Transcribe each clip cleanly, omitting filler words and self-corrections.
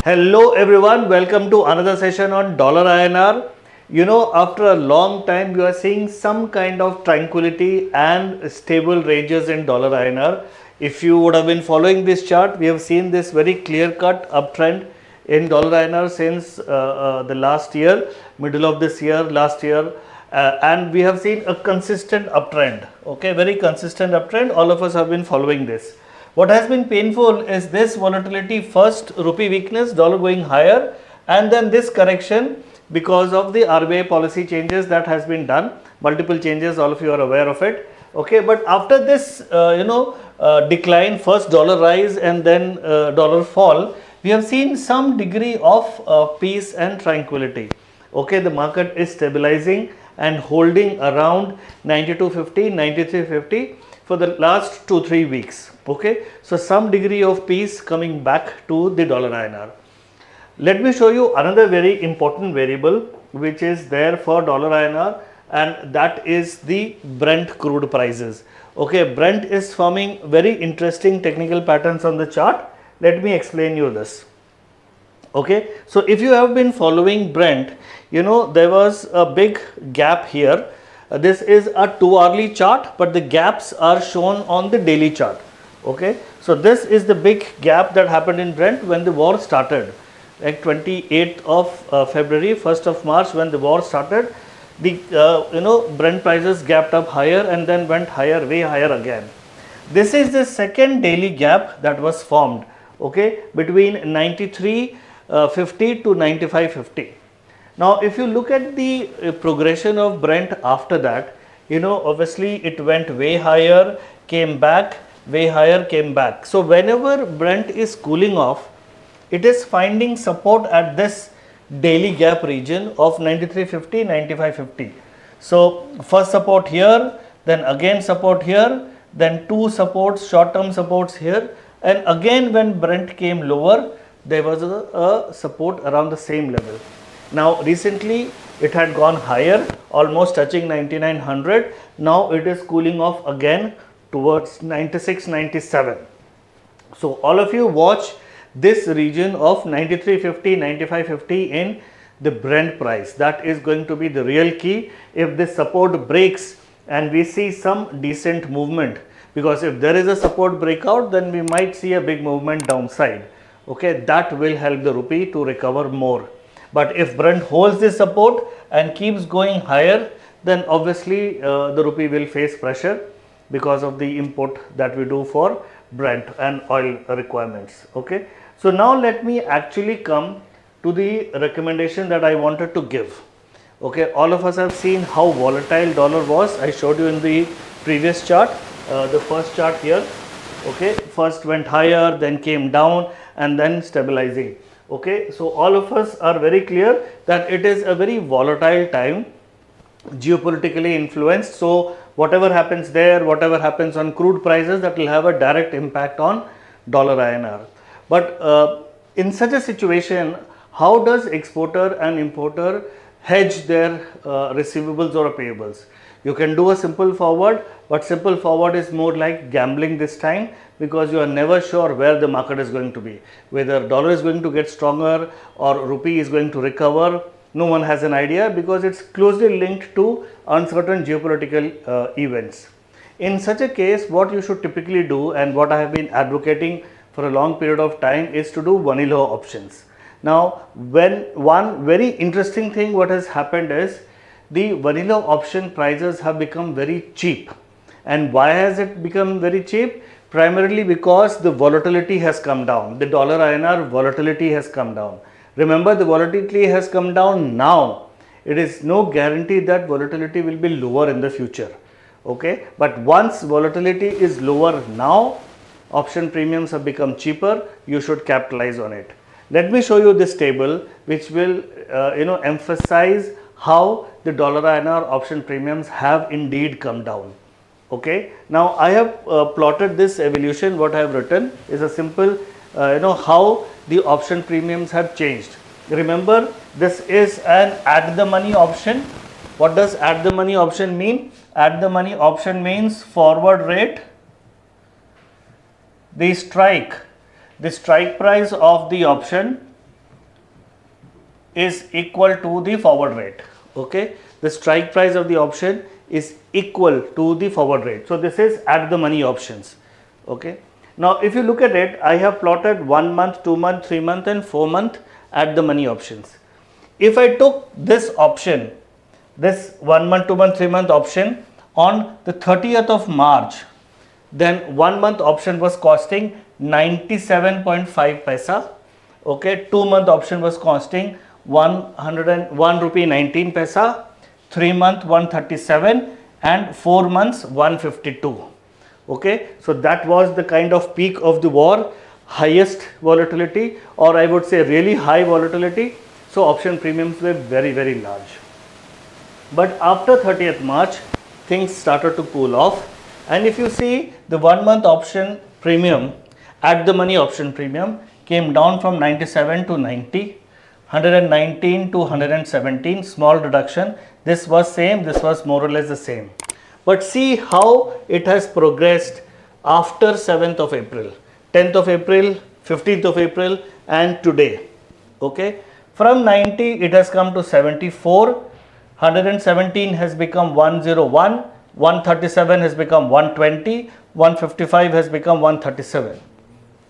Hello everyone, welcome to another session on dollar INR. You know, after a long time you are seeing some kind of tranquility and stable ranges in dollar INR. If you would have been following this chart, we have seen this very clear cut uptrend in dollar INR since the last year, middle of this year, last year, and we have seen a consistent uptrend. Okay, very consistent uptrend. All of us have been following this. What has been painful is this volatility, first rupee weakness, dollar going higher, and then this correction because of the RBI policy changes that has been done, multiple changes, all of you are aware of it. Okay, but after this decline, first dollar rise and then dollar fall, we have seen some degree of peace and tranquility. Okay, the market is stabilizing and holding around 92.50, 93.50 for the last 2-3 weeks. Okay, so some degree of peace coming back to the dollar INR. Let me show you another very important variable which is there for dollar INR, and that is the Brent crude prices. Okay, Brent is forming very interesting technical patterns on the chart. Let me explain you this. Okay, so if you have been following Brent, you know there was a big gap here. This is a 2-hourly chart, but the gaps are shown on the daily chart. Okay, so this is the big gap that happened in Brent when the war started, like 28th of February, 1st of March, when the war started. The Brent prices gapped up higher and then went higher, way higher again. This is the second daily gap that was formed, okay, between 93.50 to 95.50. Now, if you look at the progression of Brent after that, you know, obviously it went way higher, came back, way higher, came back. So, whenever Brent is cooling off, it is finding support at this daily gap region of 93.50, 95.50. So, first support here, then again support here, then two supports, short-term supports here, and again when Brent came lower, there was a support around the same level. Now recently it had gone higher, almost touching 9900. Now it is cooling off again towards 96, 97. So all of you watch this region of 93.50, 95.50 in the Brent price. That is going to be the real key. If this support breaks and we see some decent movement, because if there is a support breakout, then we might see a big movement downside. Okay, that will help the rupee to recover more. But if Brent holds this support and keeps going higher, then obviously the rupee will face pressure because of the import that we do for Brent and oil requirements. Okay, so now let me actually come to the recommendation that I wanted to give. Okay, all of us have seen how volatile dollar was. I showed you in the previous chart, the first chart here. Okay, first went higher, then came down, and then stabilizing. Okay, so all of us are very clear that it is a very volatile time, geopolitically influenced. So whatever happens there, whatever happens on crude prices, that will have a direct impact on dollar INR. But in such a situation, how does exporter and importer hedge their receivables or payables? You can do a simple forward, but simple forward is more like gambling this time, because you are never sure where the market is going to be, whether dollar is going to get stronger or rupee is going to recover. No one has an idea, because it's closely linked to uncertain geopolitical events. In such a case, what you should typically do, and what I have been advocating for a long period of time, is to do vanilla options. Now, when one very interesting thing what has happened is the vanilla option prices have become very cheap. And why has it become very cheap? Primarily because the volatility has come down. The dollar INR volatility has come down. Remember, the volatility has come down now. It is no guarantee that volatility will be lower in the future. Okay, but once volatility is lower now, option premiums have become cheaper. You should capitalize on it. Let me show you this table, which will emphasize how the dollar INR option premiums have indeed come down. Okay, now I have plotted this evolution. What I have written is a simple how the option premiums have changed. Remember, this is an at the money option. What does at the money option mean? At the money option means forward rate, the strike price of the option is equal to the forward rate. Okay, the strike price of the option is equal to the forward rate. So this is at the money options. Okay, now if you look at it, I have plotted 1 month, 2 month, 3 month and 4 month at the money options. If I took this option, this 1 month, 2 month, 3 month option on the 30th of March, then 1 month option was costing 97.5 paisa. Okay, 2 month option was costing 101 rupee 19 paisa, 3 month 137 and 4 months 152. Okay, so that was the kind of peak of the war, highest volatility, or I would say really high volatility. So option premiums were very, very large. But after 30th March, things started to cool off. And if you see, the 1 month option premium at the money option premium came down from 97 to 90, 119 to 117, small reduction. This was same, this was more or less the same. But see how it has progressed after 7th of April, 10th of April, 15th of April and today. Okay, from 90 it has come to 74, 117 has become 101, 137 has become 120, 155 has become 137.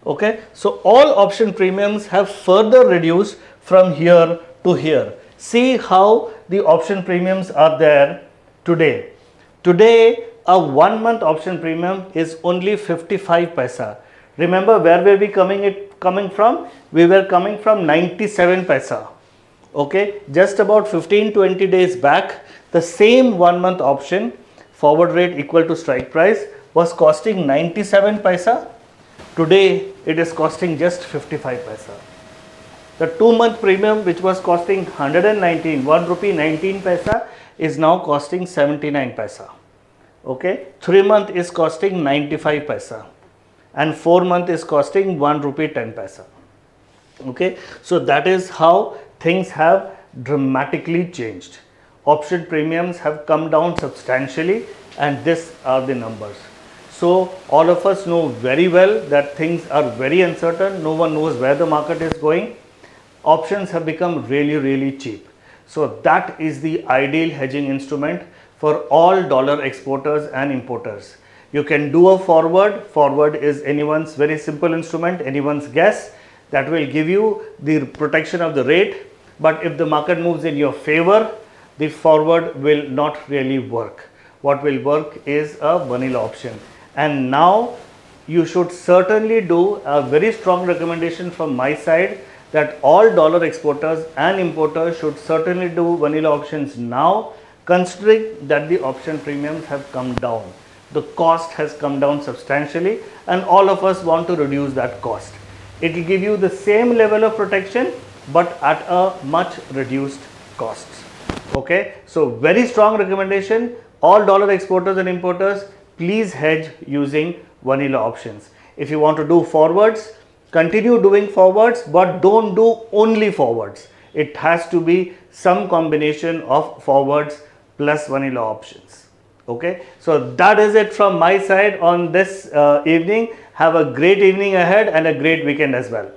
Okay, so all option premiums have further reduced from here to here. See how the option premiums are there today. Today a 1 month option premium is only 55 paisa. Remember where were we coming from? We were coming from 97 paisa. Okay, just about 15-20 days back, the same 1 month option, forward rate equal to strike price, was costing 97 paisa. Today it is costing just 55 paisa. The 2 month premium, which was costing 119, 1 rupee 19 paisa, is now costing 79 paisa. Okay, 3 month is costing 95 paisa and 4 month is costing 1 rupee 10 paisa. Okay, so that is how things have dramatically changed. Option premiums have come down substantially and these are the numbers. So all of us know very well that things are very uncertain. No one knows where the market is going. Options have become really, really cheap. So that is the ideal hedging instrument for all dollar exporters and importers. You can do a forward. Forward is anyone's very simple instrument, anyone's guess, that will give you the protection of the rate. But if the market moves in your favor, the forward will not really work. What will work is a vanilla option. And now you should certainly do a very strong recommendation from my side that all dollar exporters and importers should certainly do vanilla options now, considering that the option premiums have come down. The cost has come down substantially and all of us want to reduce that cost. It will give you the same level of protection but at a much reduced cost. Okay, so very strong recommendation, all dollar exporters and importers, please hedge using vanilla options. If you want to do forwards, continue doing forwards, but don't do only forwards. It has to be some combination of forwards plus vanilla options. Okay, so that is it from my side on this evening. Have a great evening ahead and a great weekend as well.